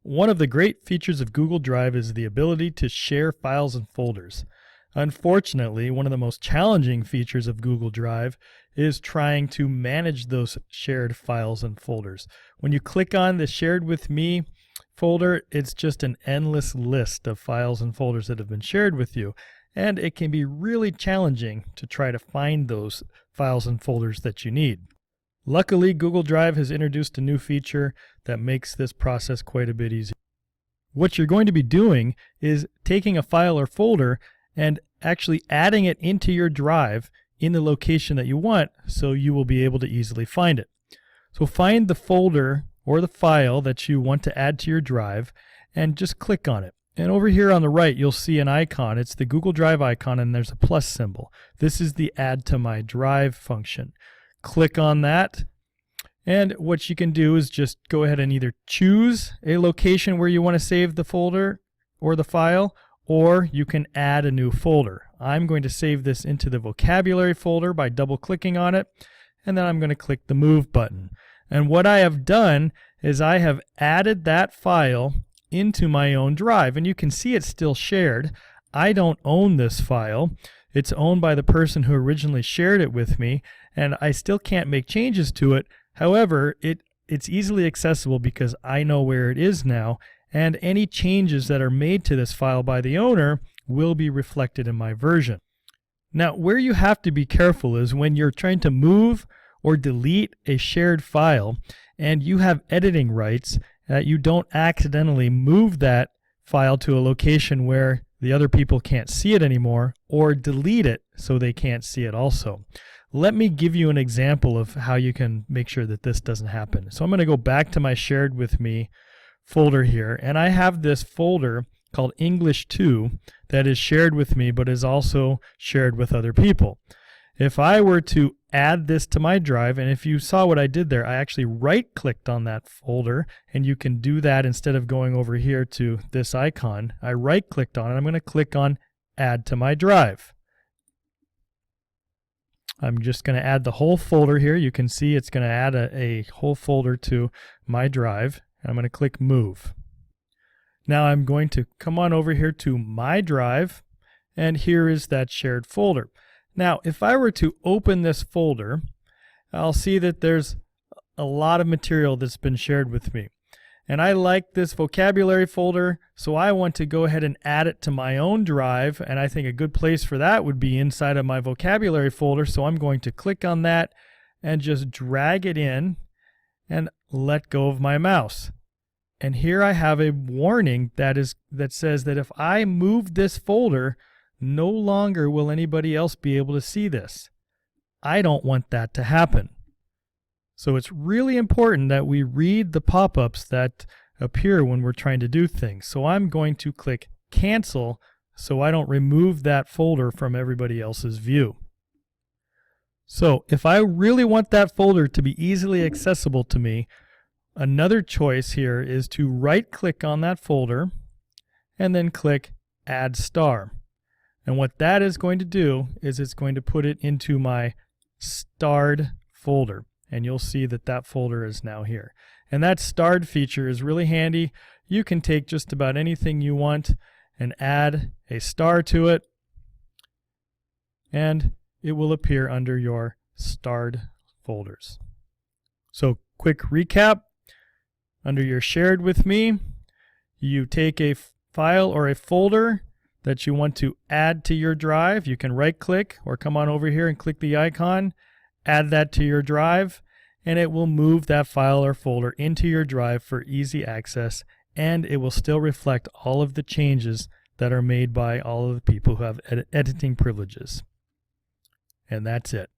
One of the great features of Google Drive is the ability to share files and folders. Unfortunately, one of the most challenging features of Google Drive is trying to manage those shared files and folders. When you click on the Shared with Me folder, it's just an endless list of files and folders that have been shared with you. And it can be really challenging to try to find those files and folders that you need. Luckily, Google Drive has introduced a new feature that makes this process quite a bit easier. What you're going to be doing is taking a file or folder and actually adding it into your drive in the location that you want, so you will be able to easily find it. So find the folder or the file that you want to add to your drive and just click on it. And over here on the right, you'll see an icon. It's the Google Drive icon, and there's a plus symbol. This is the Add to My Drive function. Click on that, and what you can do is just go ahead and either choose a location where you want to save the folder or the file, or you can add a new folder. I'm going to save this into the vocabulary folder by double-clicking on it, and then I'm going to click the Move button. And what I have done is I have added that file into my own drive, and you can see it's still shared. I don't own this file. It's owned by the person who originally shared it with me, and I still can't make changes to it. However, it's easily accessible because I know where it is now, and any changes that are made to this file by the owner will be reflected in my version. Now, where you have to be careful is when you're trying to move or delete a shared file and you have editing rights, that you don't accidentally move that file to a location where the other people can't see it anymore, or delete it so they can't see it also. Let me give you an example of how you can make sure that this doesn't happen. So I'm going to go back to my Shared with Me folder here, and I have this folder called English 2 that is shared with me but is also shared with other people. If I were to add this to my drive, and if you saw what I did there, I actually right-clicked on that folder, and you can do that instead of going over here to this icon. I right-clicked on it. I'm going to click on Add to My Drive. I'm just going to add the whole folder here. You can see it's going to add a whole folder to my drive. I'm going to click Move. Now I'm going to come on over here to my drive, and here is that shared folder. Now, if I were to open this folder, I'll see that there's a lot of material that's been shared with me. And I like this vocabulary folder, so I want to go ahead and add it to my own drive, and I think a good place for that would be inside of my vocabulary folder, so I'm going to click on that and just drag it in and let go of my mouse. And here I have a warning that says that if I move this folder, no longer will anybody else be able to see this. I don't want that to happen. So it's really important that we read the pop-ups that appear when we're trying to do things. So I'm going to click Cancel so I don't remove that folder from everybody else's view. So if I really want that folder to be easily accessible to me, another choice here is to right-click on that folder and then click Add Star. And what that is going to do is it's going to put it into my starred folder. And you'll see that that folder is now here. And that starred feature is really handy. You can take just about anything you want and add a star to it, and it will appear under your starred folders. So quick recap. Under your Shared with Me, you take a file or a folder that you want to add to your drive. You can right-click or come on over here and click the icon, add that to your drive, and it will move that file or folder into your drive for easy access, and it will still reflect all of the changes that are made by all of the people who have editing privileges. And that's it.